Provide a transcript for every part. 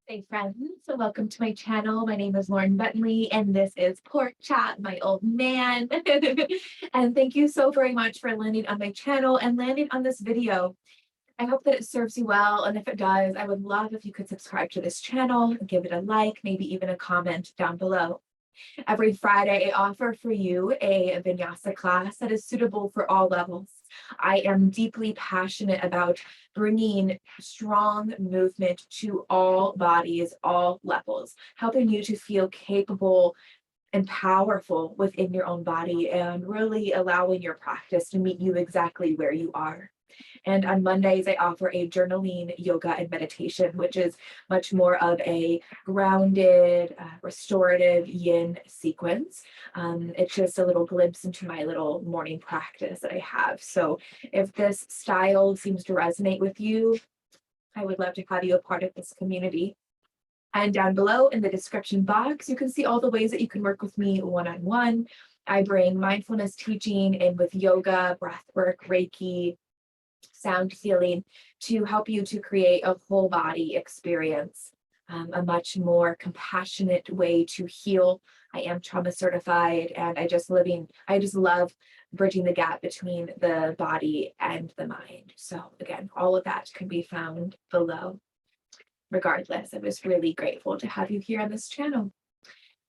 Hey friends, so welcome to my channel. My name is Lauren Bentley and this is Pork Chat, my old man. And thank you so very much for landing on my channel and landing on this video. I hope that it serves you well, and if it does, I would love if you could subscribe to this channel, give it a like, maybe even a comment down below. Every Friday, I offer for you a vinyasa class that is suitable for all levels. I am deeply passionate about bringing strong movement to all bodies, all levels, helping you to feel capable and powerful within your own body and really allowing your practice to meet you exactly where you are. And on Mondays, I offer a journaling, yoga, and meditation, which is much more of a grounded, restorative yin sequence. It's just a little glimpse into my little morning practice that I have. So if this style seems to resonate with you, I would love to have you a part of this community. And down below in the description box, you can see all the ways that you can work with me one-on-one. I bring mindfulness teaching in with yoga, breath work, Reiki, sound healing to help you to create a whole body experience, a much more compassionate way to heal. I am trauma certified and I just love bridging the gap between the body and the mind. So again, all of that can be found below. Regardless, I was really grateful to have you here on this channel.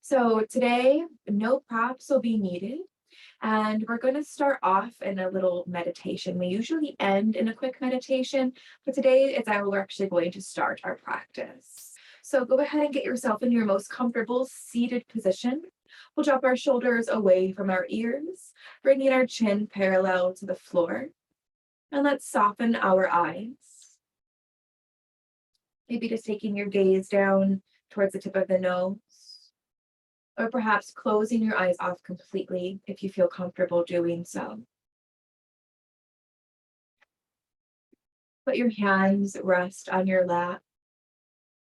So today, no props will be needed. And we're going to start off in a little meditation. We usually end in a quick meditation, but today it's how we're actually going to start our practice. So go ahead and get yourself in your most comfortable seated position. We'll drop our shoulders away from our ears, bringing our chin parallel to the floor. And let's soften our eyes. Maybe just taking your gaze down towards the tip of the nose, or perhaps closing your eyes off completely if you feel comfortable doing so. Let your hands rest on your lap,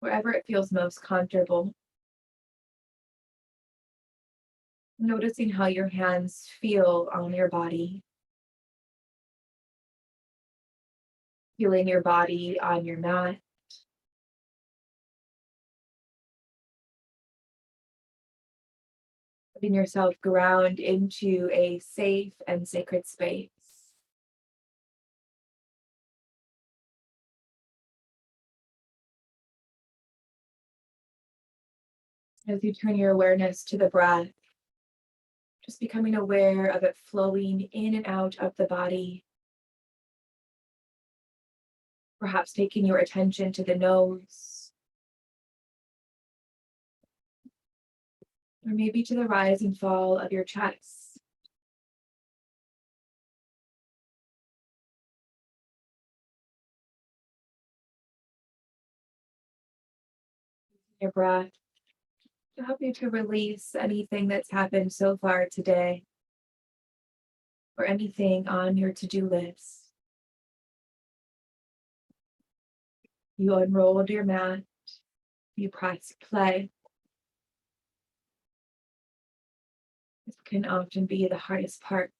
wherever it feels most comfortable. Noticing how your hands feel on your body. Feeling your body on your mat. Letting yourself ground into a safe and sacred space. As you turn your awareness to the breath, just becoming aware of it flowing in and out of the body. Perhaps taking your attention to the nose, or maybe to the rise and fall of your chest. Your breath to help you to release anything that's happened so far today, or anything on your to-do list. You unrolled your mat, you press play. This can often be the hardest part.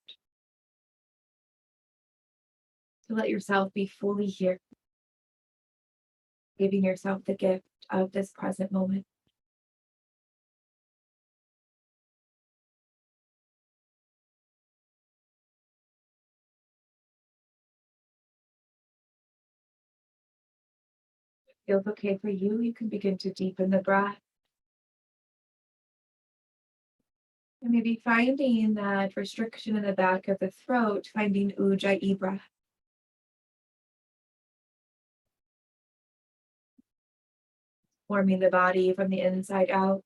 To let yourself be fully here, giving yourself the gift of this present moment. If it feels okay for you, you can begin to deepen the breath. And maybe finding that restriction in the back of the throat, finding Ujjayi breath. Warming the body from the inside out.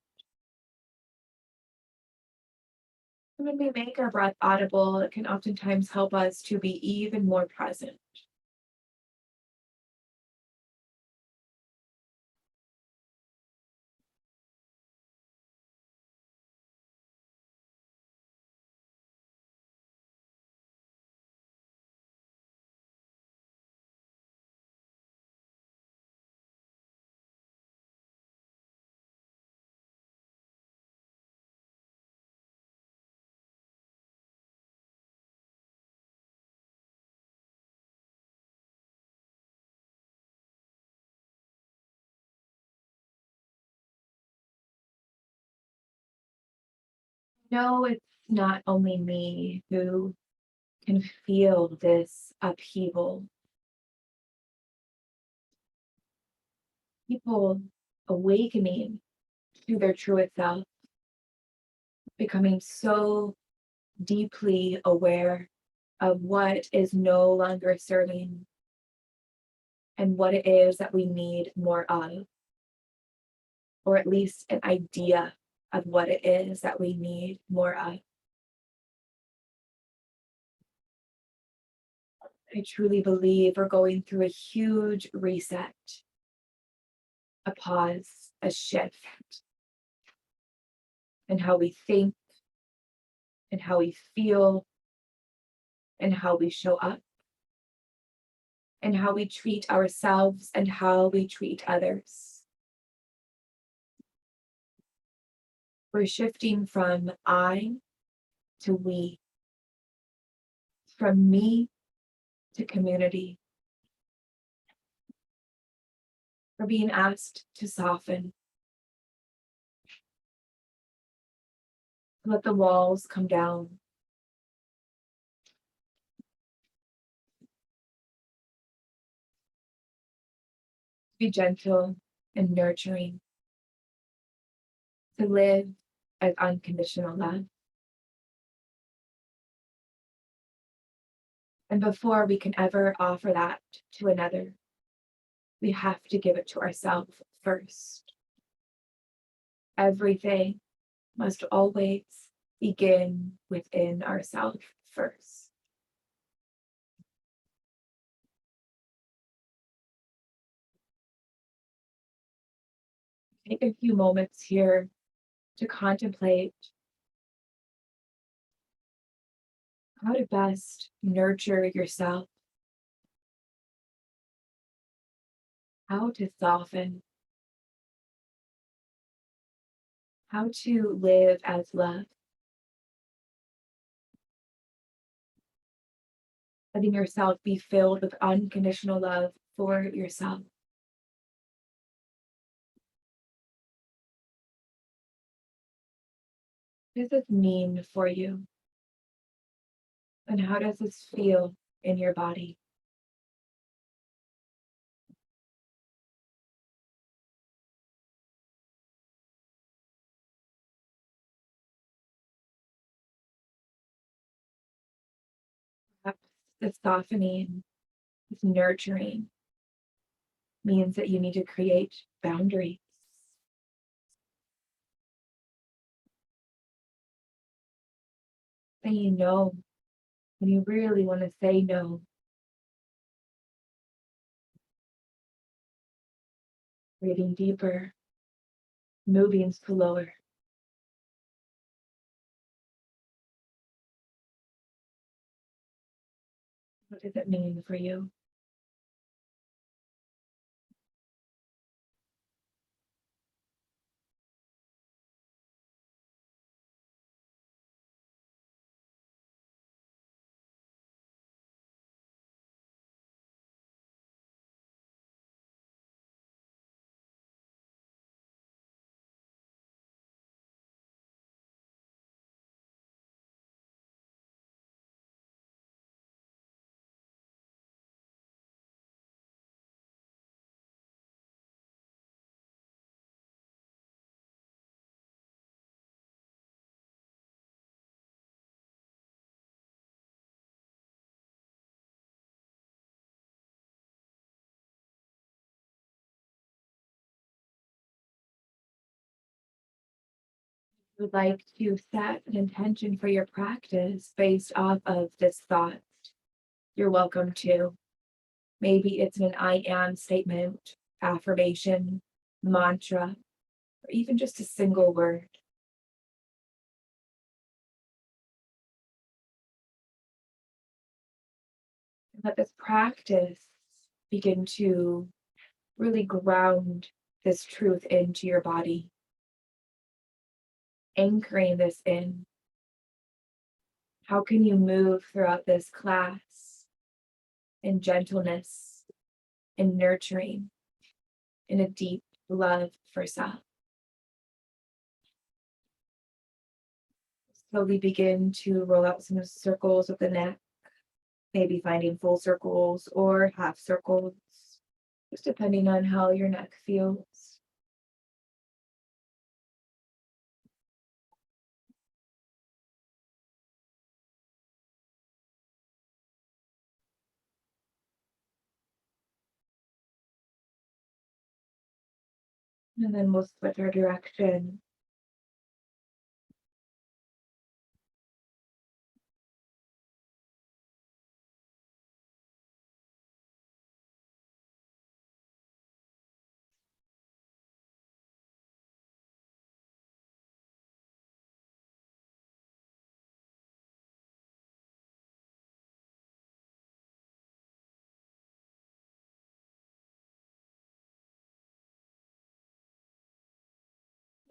And when we make our breath audible, it can oftentimes help us to be even more present. No, it's not only me who can feel this upheaval. People awakening to their truest self, becoming so deeply aware of what is no longer serving and what it is that we need more of, or at least an idea of what it is that we need more of. I truly believe we're going through a huge reset, a pause, a shift in how we think and how we feel and how we show up and how we treat ourselves and how we treat others. We're shifting from I to we, from me to community. We're being asked to soften, to let the walls come down, to be gentle and nurturing, to live as unconditional love. And before we can ever offer that to another, we have to give it to ourselves first. Everything must always begin within ourselves first. Take a few moments here to contemplate how to best nurture yourself, how to soften, how to live as love, letting yourself be filled with unconditional love for yourself. What does this mean for you? And how does this feel in your body? Perhaps the softening, this nurturing means that you need to create boundaries. Saying no when you really want to say no. Breathing deeper, moving slower. What does it mean for you? Would like to set an intention for your practice based off of this thought, you're welcome to. Maybe it's an I am statement, affirmation, mantra, or even just a single word. Let this practice begin to really ground this truth into your body, anchoring this in. How can you move throughout this class in gentleness, in nurturing, in a deep love for self? Slowly begin to roll out some circles with the neck, maybe finding full circles or half circles, just depending on how your neck feels. And then we'll switch our direction.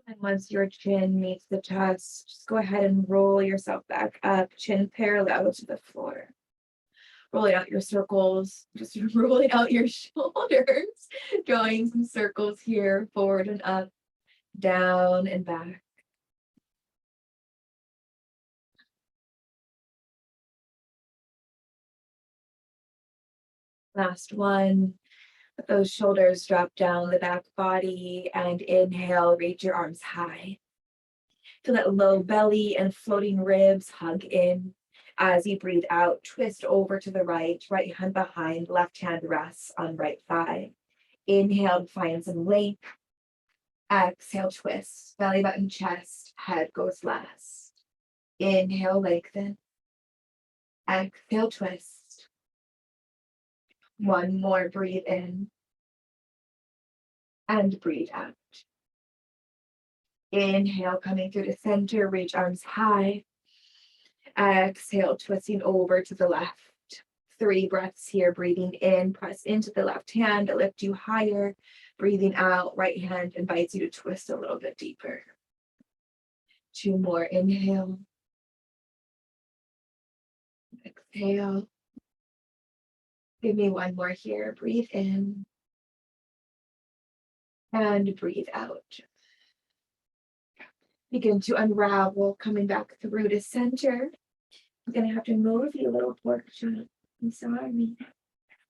And once your chin meets the chest, just go ahead and roll yourself back up, chin parallel to the floor. Rolling out your circles, just rolling out your shoulders, drawing some circles here, forward and up, down and back. Last one. Let those shoulders drop down the back body, and inhale, reach your arms high. Feel that low belly and floating ribs hug in. As you breathe out, twist over to the right hand behind, left hand rests on right thigh. Inhale, find some length. Exhale, twist, belly button, chest, head goes last. Inhale, lengthen. Exhale, twist. One more, breathe in. And breathe out. Inhale, coming through the center, reach arms high. Exhale, twisting over to the left. 3 breaths here, breathing in, press into the left hand to lift you higher. Breathing out, right hand invites you to twist a little bit deeper. 2 more, inhale. Exhale. Give me 1 more here, breathe in. And breathe out. Begin to unravel, coming back through to center. I'm gonna have to move you a little, pork chop. I'm sorry.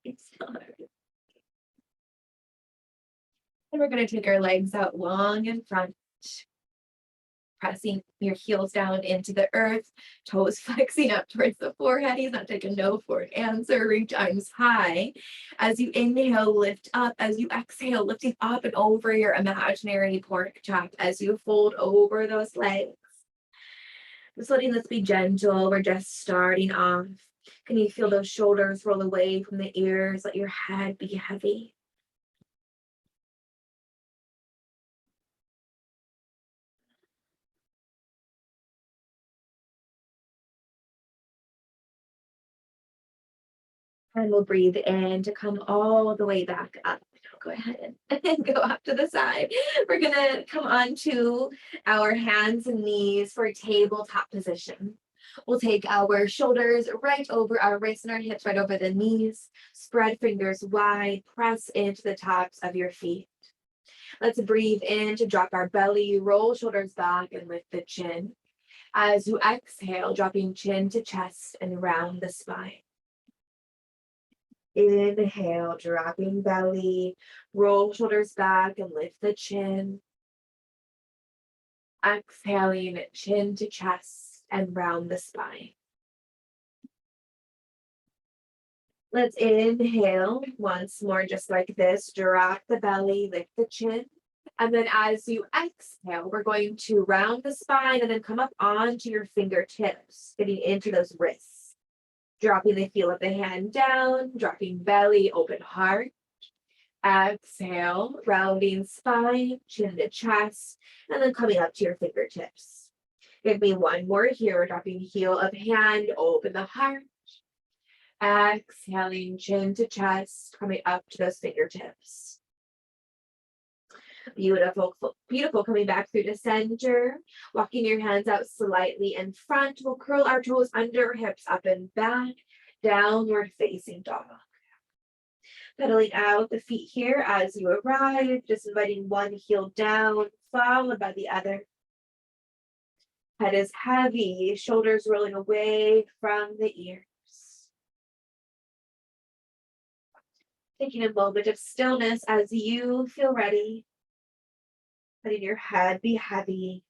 It's hard. And we're gonna take our legs out long in front, pressing your heels down into the earth, toes flexing up towards the forehead. He's not taking no for an answer. Reach arms high. As you inhale, lift up. As you exhale, lifting up and over your imaginary pork chop as you fold over those legs. Just letting this be gentle. We're just starting off. Can you feel those shoulders roll away from the ears? Let your head be heavy. And we'll breathe in to come all the way back up. Go ahead and go up to the side. We're gonna come onto our hands and knees for a tabletop position. We'll take our shoulders right over our wrists and our hips, right over the knees. Spread fingers wide, press into the tops of your feet. Let's breathe in to drop our belly, roll shoulders back and lift the chin. As you exhale, dropping chin to chest and round the spine. Inhale, dropping belly, roll shoulders back and lift the chin. Exhaling, chin to chest and round the spine. Let's inhale once more, just like this. Drop the belly, lift the chin. And then as you exhale, we're going to round the spine and then come up onto your fingertips, getting into those wrists. Dropping the heel of the hand down, dropping belly, open heart. Exhale, rounding spine, chin to chest, and then coming up to your fingertips. Give me 1 more here, dropping heel of hand, open the heart. Exhaling, chin to chest, coming up to those fingertips. Beautiful, beautiful. Coming back through the center, walking your hands out slightly in front. We'll curl our toes under, hips up and back, downward facing dog. Pedaling out the feet here as you arrive, just inviting one heel down, followed by the other. Head is heavy, shoulders rolling away from the ears. Taking a moment of stillness as you feel ready. Letting your head be heavy.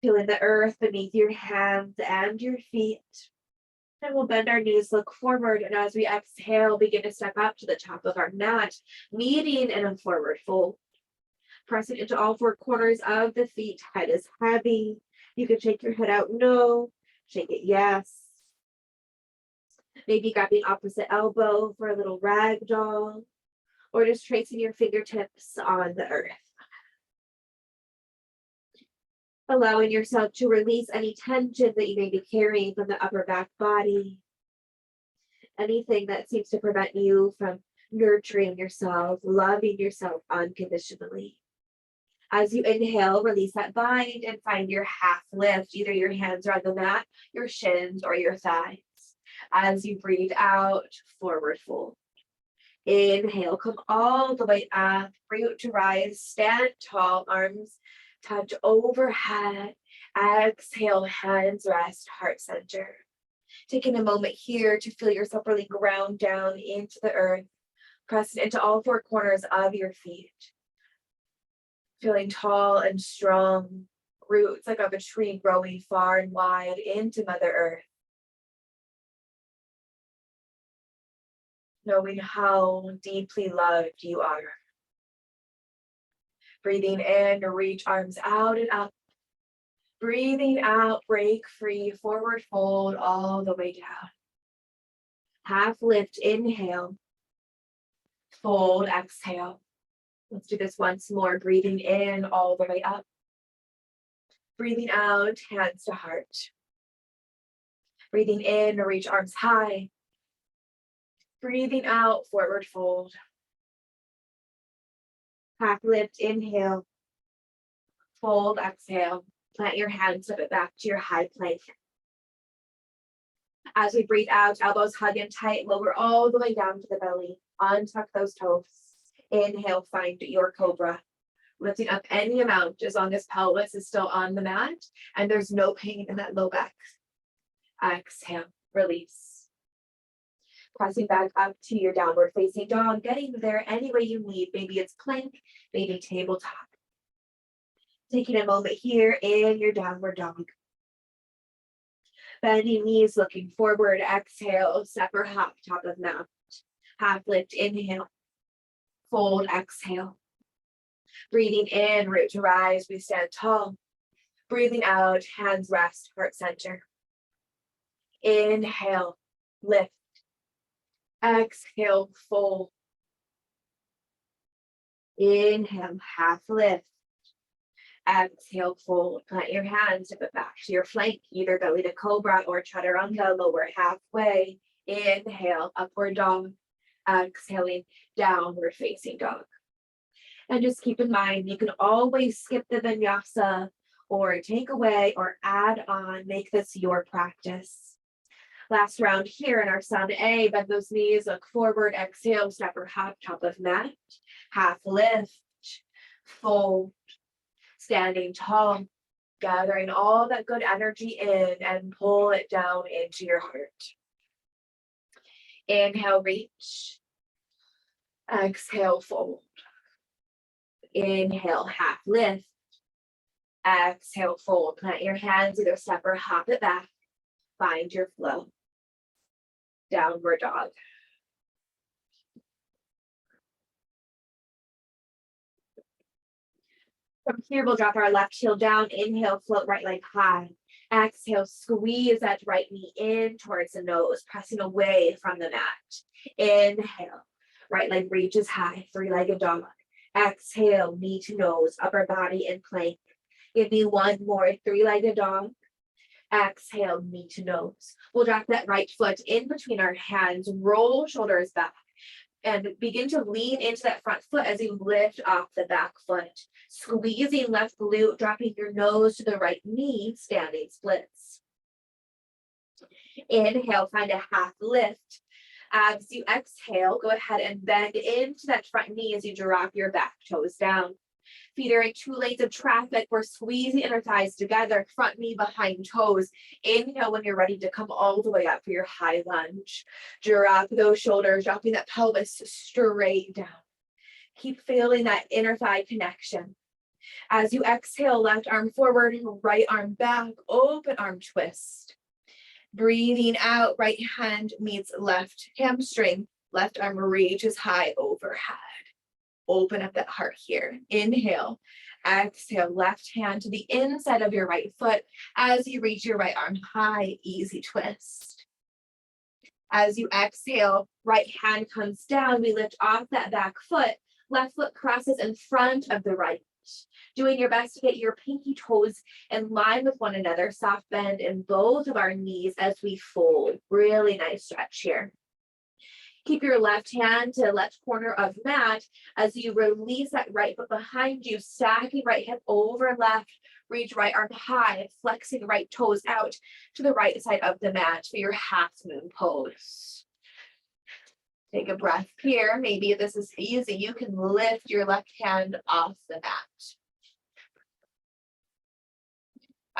Feeling the earth beneath your hands and your feet. And we'll bend our knees, look forward, and as we exhale, begin to step up to the top of our mat, meeting in a forward fold. Pressing into all four corners of the feet. Head is heavy. You can shake your head out, no. Shake it, yes. Maybe grabbing opposite elbow for a little ragdoll, or just tracing your fingertips on the earth. Allowing yourself to release any tension that you may be carrying from the upper back body. Anything that seems to prevent you from nurturing yourself, loving yourself unconditionally. As you inhale, release that bind and find your half lift. Either your hands are on the mat, your shins, or your thighs. As you breathe out, forward fold. Inhale, come all the way up, root to rise, stand tall, arms touch overhead. Exhale, hands rest, heart center. Taking a moment here to feel yourself really ground down into the earth, pressing into all four corners of your feet. Feeling tall and strong, roots like of a tree growing far and wide into Mother Earth. Knowing how deeply loved you are. Breathing in, reach arms out and up. Breathing out, break free, forward fold all the way down. Half lift, inhale. Fold, exhale. Let's do this once more. Breathing in all the way up. Breathing out, hands to heart. Breathing in, reach arms high. Breathing out, forward fold. Half lift, inhale. Fold, exhale. Plant your hands, step it back to your high plank. As we breathe out, elbows hug in tight, lower all the way down to the belly. Untuck those toes. Inhale, find your cobra. Lifting up any amount as long as pelvis is still on the mat and there's no pain in that low back. Exhale, release. Pressing back up to your downward facing dog, getting there any way you need. Maybe it's plank, maybe tabletop. Taking a moment here in your downward dog. Bending knees, looking forward. Exhale, step or hop, top of mat. Half lift, inhale. Fold, exhale. Breathing in, root to rise, we stand tall. Breathing out, hands rest, heart center. Inhale, lift. Exhale, fold. Inhale, half lift. Exhale, fold. Plant your hands, step it back to your flank, either belly to cobra or chaturanga, lower halfway. Inhale, upward dog. Exhaling, downward facing dog. And just keep in mind, you can always skip the vinyasa or take away or add on, make this your practice. Last round here in our sun A, bend those knees, look forward, exhale, step or hop, top of mat, half lift, fold, standing tall, gathering all that good energy in and pull it down into your heart. Inhale, reach, exhale, fold. Inhale, half lift. Exhale, fold. Plant your hands, either step or hop it back. Find your flow. Downward dog. From here, we'll drop our left heel down. Inhale, float right leg high. Exhale, squeeze that right knee in towards the nose, pressing away from the mat. Inhale, right leg reaches high, three-legged dog. Exhale, knee to nose, upper body in plank. Give me one more, three-legged dog. Exhale, knee to nose. We'll drop that right foot in between our hands, roll shoulders back, and begin to lean into that front foot as you lift off the back foot. Squeezing left glute, dropping your nose to the right knee, standing splits. Inhale, find a half lift. As you exhale, go ahead and bend into that front knee as you drop your back toes down. Feet are in two lanes of traffic. We're squeezing inner thighs together, front knee behind toes. Inhale when you're ready to come all the way up for your high lunge. Drop those shoulders, dropping that pelvis straight down. Keep feeling that inner thigh connection. As you exhale, left arm forward, right arm back, open arm twist. Breathing out, right hand meets left hamstring, left arm reaches high overhead. Open up that heart here. Inhale, exhale, left hand to the inside of your right foot as you reach your right arm high, easy twist. As you exhale, right hand comes down, we lift off that back foot, left foot crosses in front of the right. Doing your best to get your pinky toes in line with one another, soft bend in both of our knees as we fold. Really nice stretch here. Keep your left hand to the left corner of mat as you release that right foot behind you, stacking right hip over left, reach right arm high, flexing right toes out to the right side of the mat for your half moon pose. Take a breath here. Maybe if this is easy, you can lift your left hand off the mat.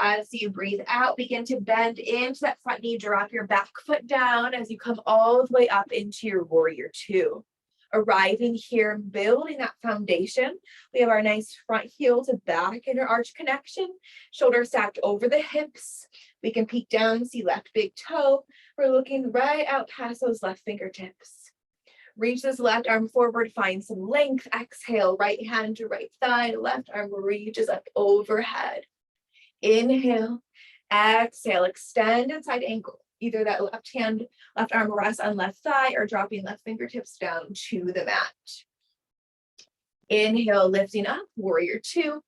As you breathe out, begin to bend into that front knee, drop your back foot down as you come all the way up into your warrior two. Arriving here, building that foundation. We have our nice front heel to back inner arch connection, shoulders stacked over the hips. We can peek down, see left big toe. We're looking right out past those left fingertips. Reach this left arm forward, find some length. Exhale, right hand to right thigh, left arm reaches up overhead. Inhale, exhale, extend inside ankle. Either that left arm rests on left thigh or dropping left fingertips down to the mat. Inhale, lifting up, warrior two.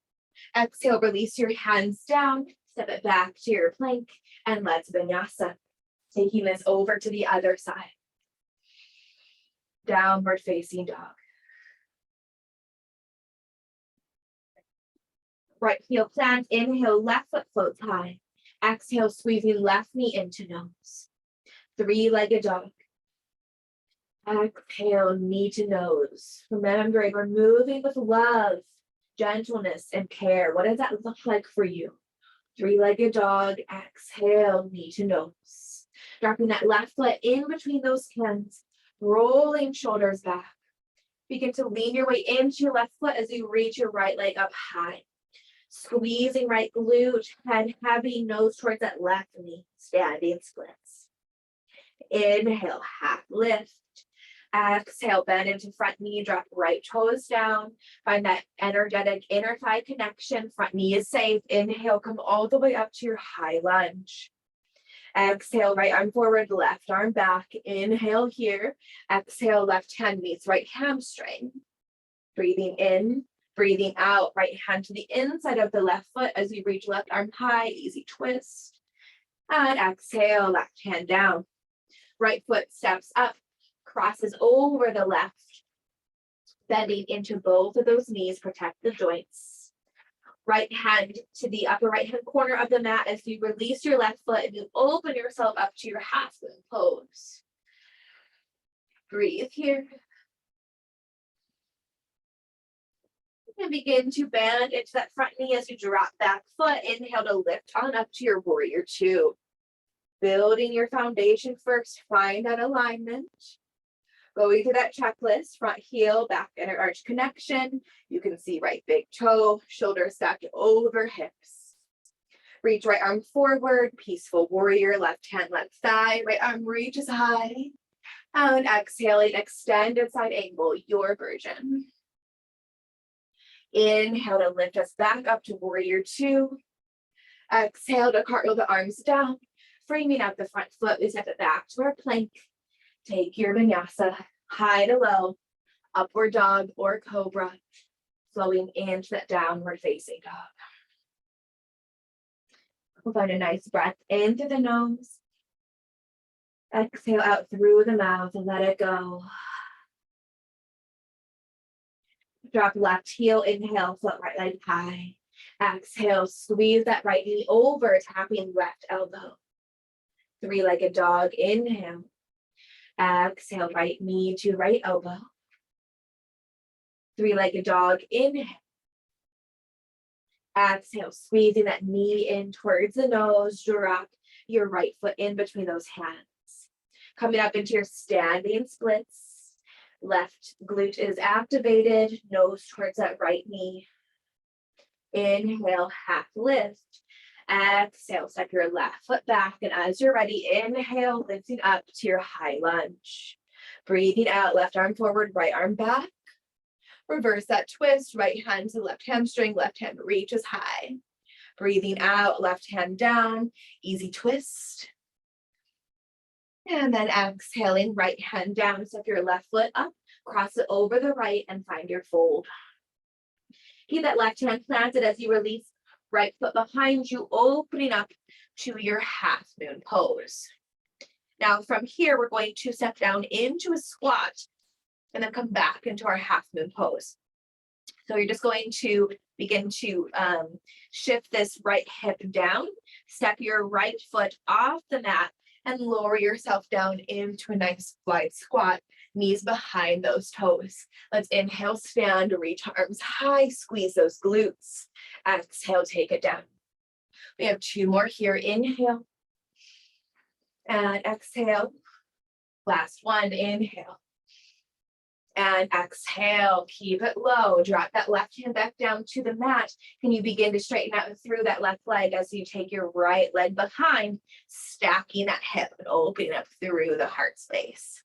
Exhale, release your hands down, step it back to your plank, and let's vinyasa. Taking this over to the other side. Downward facing dog. Right heel plant, inhale, left foot floats high. Exhale, squeezing left knee into nose. Three-legged dog. Exhale, knee to nose. Remembering we're moving with love, gentleness, and care. What does that look like for you? Three-legged dog, exhale, knee to nose. Dropping that left foot in between those hands, rolling shoulders back. Begin to lean your way into your left foot as you reach your right leg up high. Squeezing right glute, head heavy, nose towards that left knee, standing splits. Inhale, half lift. Exhale, bend into front knee, drop right toes down. Find that energetic inner thigh connection. Front knee is safe. Inhale, come all the way up to your high lunge. Exhale, right arm forward, left arm back. Inhale here. Exhale, left hand meets right hamstring. Breathing in. Breathing out, right hand to the inside of the left foot as you reach left arm high, easy twist. And exhale, left hand down. Right foot steps up, crosses over the left, bending into both of those knees, protect the joints. Right hand to the upper right hand corner of the mat as you release your left foot and you open yourself up to your half moon pose. Breathe here. And begin to bend into that front knee as you drop back foot. Inhale to lift on up to your warrior two. Building your foundation first, find that alignment. Going through that checklist, front heel, back inner arch connection. You can see right big toe, shoulders stacked over hips. Reach right arm forward, peaceful warrior, left hand, left thigh, right arm reaches high. And exhaling, extend inside angle, your version. Inhale to lift us back up to warrior two. Exhale to cartwheel the arms down, framing out the front foot. We step it back to our plank. Take your vinyasa, high to low, upward dog or cobra, flowing into that downward facing dog. We'll find a nice breath in through the nose. Exhale out through the mouth and let it go. Drop left heel, inhale, float right leg high. Exhale, squeeze that right knee over, tapping left elbow. Three-legged dog, inhale. Exhale, right knee to right elbow. Three-legged dog, inhale. Exhale, squeezing that knee in towards the nose. Drop your right foot in between those hands. Coming up into your standing splits. Left glute is activated, nose towards that right knee. Inhale, half lift. Exhale, step your left foot back, and as you're ready, inhale, lifting up to your high lunge. Breathing out, left arm forward, right arm back. Reverse that twist, right hand to left hamstring, left hand reaches high. Breathing out, left hand down, easy twist. And then exhaling, right hand down, step your left foot up, cross it over the right, and find your fold. Keep that left hand planted as you release, right foot behind you, opening up to your half moon pose. Now from here, we're going to step down into a squat and then come back into our half moon pose. So you're just going to begin to shift this right hip down, step your right foot off the mat, and lower yourself down into a nice wide squat, knees behind those toes. Let's inhale, stand, reach arms high, squeeze those glutes. Exhale, take it down. We have 2 more here. Inhale and exhale. Last one, inhale. And exhale, keep it low. Drop that left hand back down to the mat. Can you begin to straighten out through that left leg as you take your right leg behind, stacking that hip and opening up through the heart space.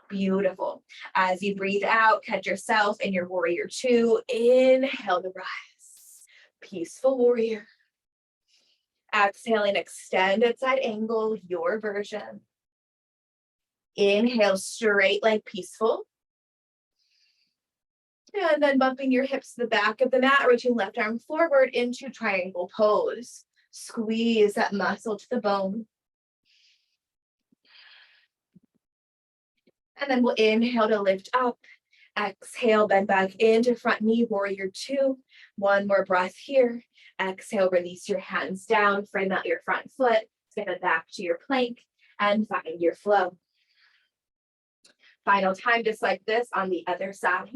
Beautiful. As you breathe out, catch yourself in your warrior 2. Inhale to rise. Peaceful warrior. Exhaling, extended side angle, your version. Inhale, straight leg, peaceful. And then bumping your hips to the back of the mat, reaching left arm forward into triangle pose. Squeeze that muscle to the bone. And then we'll inhale to lift up. Exhale, bend back into front knee, warrior 2. 1 more breath here. Exhale, release your hands down, frame out your front foot, step it back to your plank, and find your flow. Final time, just like this on the other side.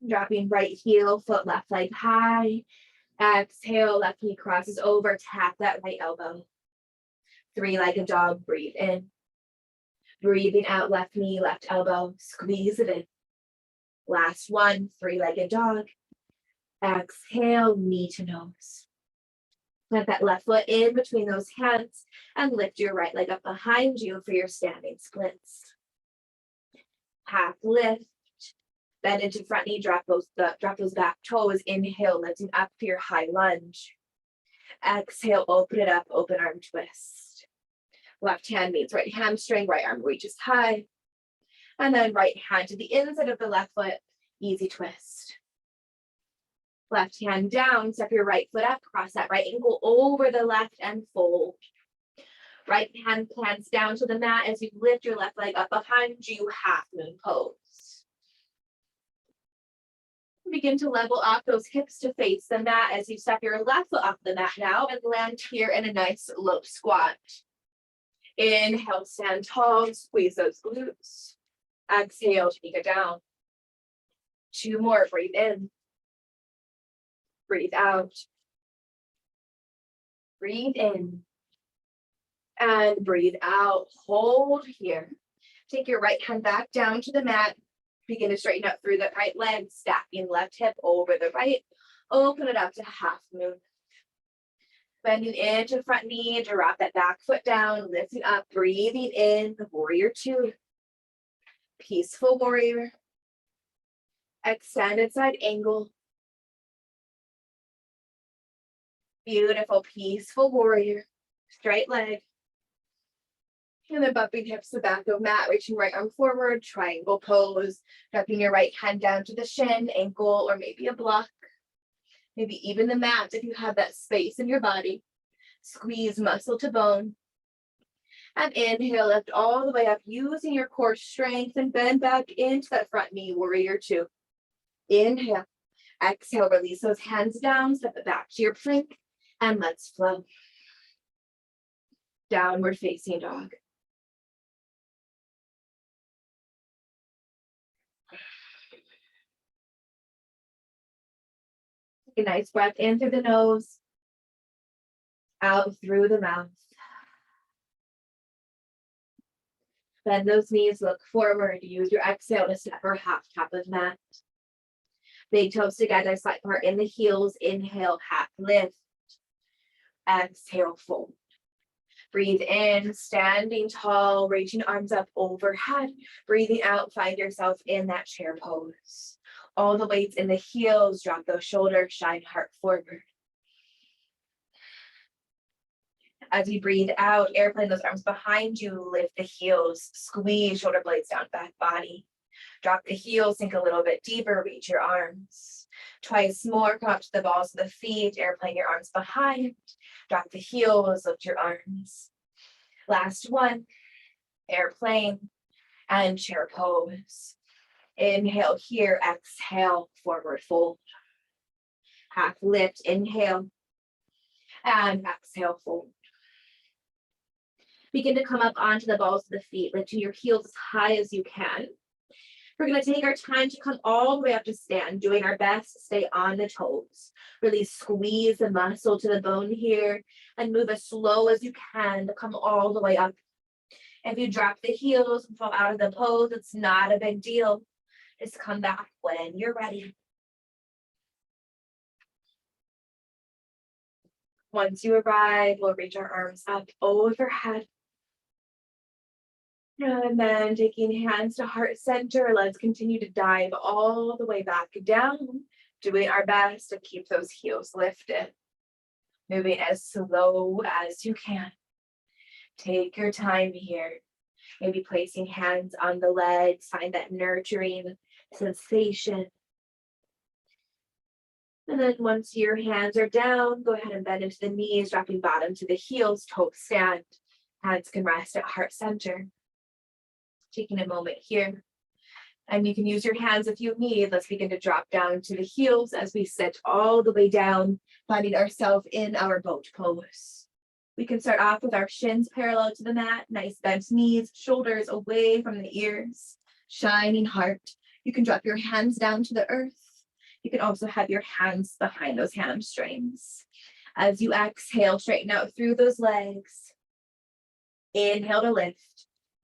Dropping right heel, foot left leg high. Exhale, left knee crosses over, tap that right elbow. 3-legged dog, breathe in. Breathing out, left knee, left elbow, squeeze it in. Last one, 3-legged dog. Exhale, knee to nose. Let that left foot in between those hands and lift your right leg up behind you for your standing splits. Half lift. Bend into front knee, drop those back toes. Inhale, lifting up for your high lunge. Exhale, open it up, open arm twist. Left hand meets right hamstring, right arm reaches high. And then right hand to the inside of the left foot, easy twist. Left hand down, step your right foot up, cross that right ankle over the left and fold. Right hand plants down to the mat as you lift your left leg up behind you, half moon pose. Begin to level up those hips to face the mat as you step your left foot off the mat now and land here in a nice low squat. Inhale, stand tall, squeeze those glutes. Exhale, take it down. 2 more, breathe in. Breathe out. Breathe in. And breathe out. Hold here. Take your right hand back down to the mat. Begin to straighten up through the right leg, stacking left hip over the right. Open it up to half moon. Bending into front knee, drop that back foot down, lifting up, breathing in, warrior 2. Peaceful warrior. Extended side angle. Beautiful, peaceful warrior. Straight leg. And then bumping hips to the back of mat, reaching right arm forward, triangle pose, dropping your right hand down to the shin, ankle, or maybe a block. Maybe even the mat if you have that space in your body. Squeeze muscle to bone. And inhale, lift all the way up, using your core strength, and bend back into that front knee, warrior 2. Inhale. Exhale, release those hands down, step it back to your plank, and let's flow. Downward facing dog. A nice breath in through the nose, out through the mouth. Bend those knees, look forward. Use your exhale to step or half tap of mat. Big toes together, slight part in the heels. Inhale, half lift. Exhale, fold. Breathe in, standing tall, reaching arms up overhead. Breathing out, find yourself in that chair pose. All the weights in the heels, drop those shoulders, shine heart forward. As you breathe out, airplane those arms behind you, lift the heels, squeeze shoulder blades down, back body. Drop the heels, sink a little bit deeper, reach your arms. Twice more, come up to the balls of the feet, airplane your arms behind. Drop the heels, lift your arms. Last one, airplane and chair pose. Inhale here, exhale, forward fold. Half lift, inhale, and exhale, fold. Begin to come up onto the balls of the feet, lifting your heels as high as you can. We're going to take our time to come all the way up to stand, doing our best to stay on the toes. Really squeeze the muscle to the bone here and move as slow as you can to come all the way up. If you drop the heels and fall out of the pose, it's not a big deal. Just come back when you're ready. Once you arrive, we'll reach our arms up overhead. And then taking hands to heart center, let's continue to dive all the way back down, doing our best to keep those heels lifted. Moving as slow as you can. Take your time here. Maybe placing hands on the legs, find that nurturing sensation. And then once your hands are down, go ahead and bend into the knees, dropping bottom to the heels, toes stand. Hands can rest at heart center. Taking a moment here. And you can use your hands if you need. Let's begin to drop down to the heels as we sit all the way down, finding ourselves in our boat pose. We can start off with our shins parallel to the mat, nice bent knees, shoulders away from the ears, shining heart. You can drop your hands down to the earth. You can also have your hands behind those hamstrings. As you exhale, straighten out through those legs. Inhale to lift.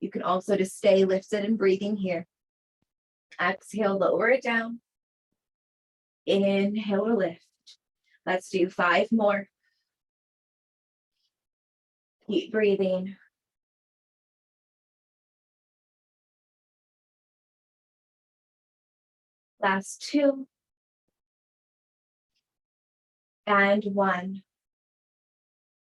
You can also just stay lifted and breathing here. Exhale, lower it down. Inhale to lift. Let's do 5 more. Keep breathing. Last 2. And 1.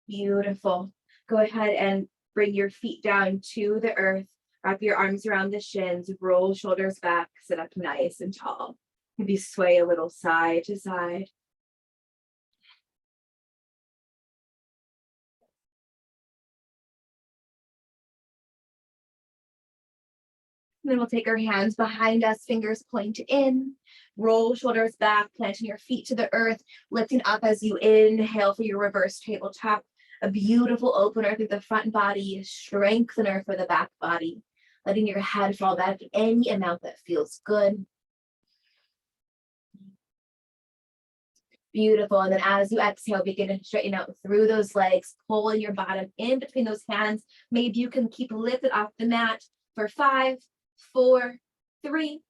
Beautiful. Go ahead and bring your feet down to the earth. Wrap your arms around the shins. Roll shoulders back. Sit up nice and tall. Maybe sway a little side to side. And then we'll take our hands behind us, fingers point in. Roll shoulders back, planting your feet to the earth, lifting up as you inhale for your reverse tabletop. A beautiful opener through the front body, strengthener for the back body, letting your head fall back any amount that feels good. Beautiful. And then as you exhale, begin to straighten out through those legs, pulling your bottom in between those hands. Maybe you can keep lifted off the mat for 5, 4, 3,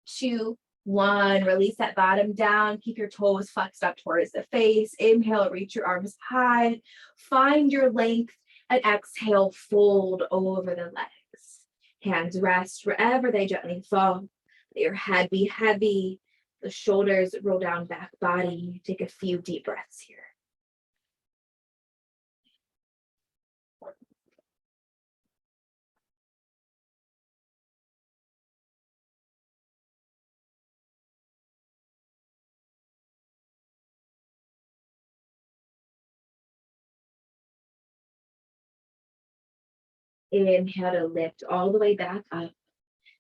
2, 1. Release that bottom down. Keep your toes flexed up towards the face. Inhale, reach your arms high. Find your length and exhale, fold over the legs. Hands rest wherever they gently fall. Let your head be heavy. The shoulders roll down, back body. Take a few deep breaths here. Inhale to lift all the way back up.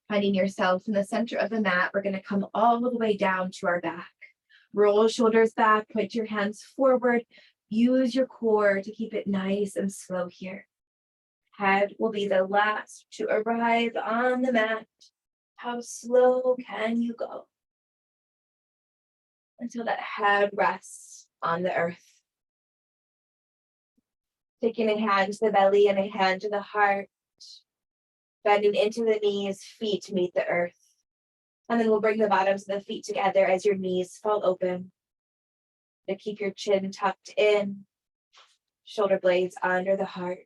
Finding yourself in the center of the mat, we're going to come all the way down to our back. Roll shoulders back, point your hands forward. Use your core to keep it nice and slow here. Head will be the last to arrive on the mat. How slow can you go? until that head rests on the earth. Taking a hand to the belly and a hand to the heart, bending into the knees, feet meet the earth. And then we'll bring the bottoms of the feet together as your knees fall open. To keep your chin tucked in, shoulder blades under the heart.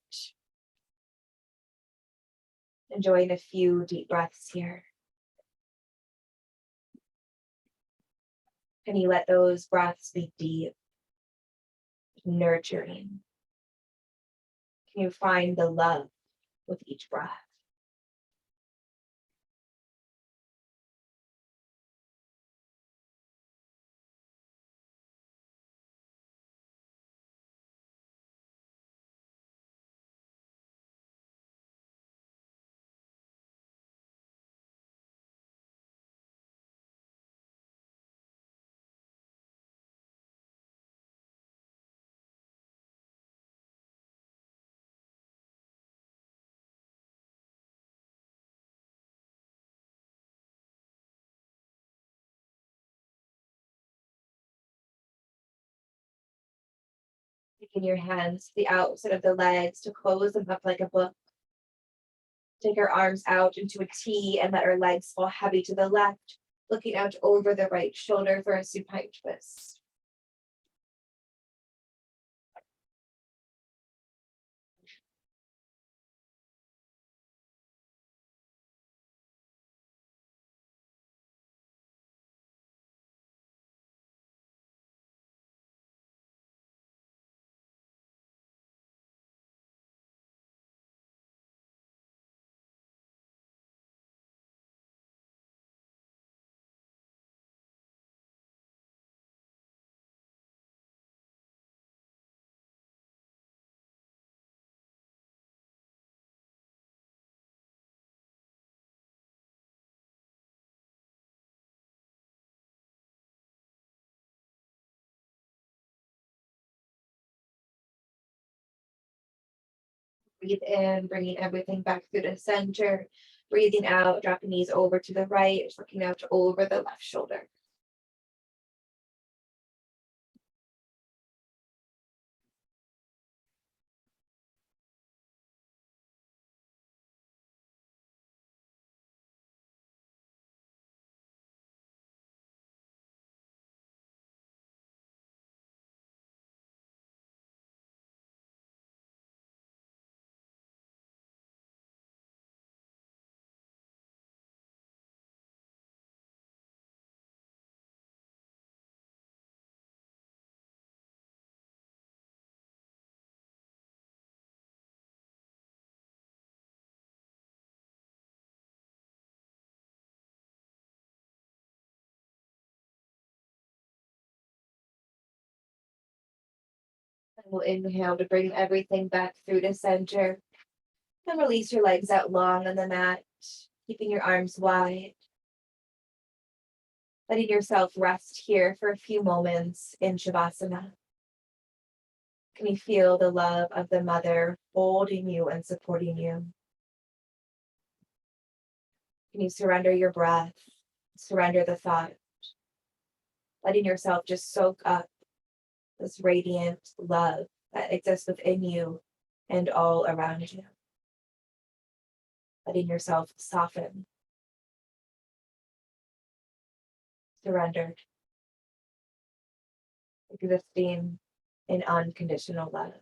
Enjoying a few deep breaths here. Can you let those breaths be deep, nurturing? Can you find the love with each breath? Taking your hands to the outside of the legs to close them up like a book. Take our arms out into a T and let our legs fall heavy to the left, looking out over the right shoulder for a supine twist. Breathe in, bringing everything back through the center. Breathing out, dropping knees over to the right, looking out over the left shoulder. And we'll inhale to bring everything back through the center. And release your legs out long on the mat, keeping your arms wide. Letting yourself rest here for a few moments in Shavasana. Can you feel the love of the mother holding you and supporting you? Can you surrender your breath, surrender the thought, letting yourself just soak up this radiant love that exists within you and all around you? Letting yourself soften, surrendered, existing in unconditional love.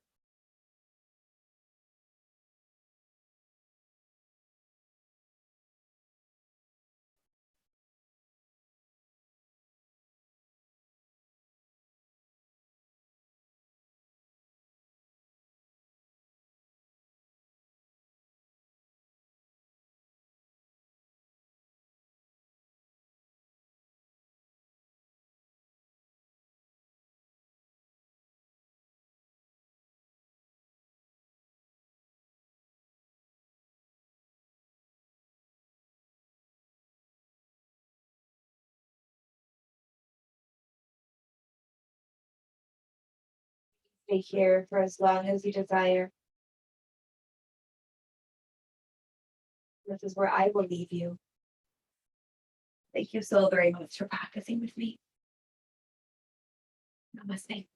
Stay here for as long as you desire. This is where I will leave you. Thank you so very much for practicing with me. Namaste.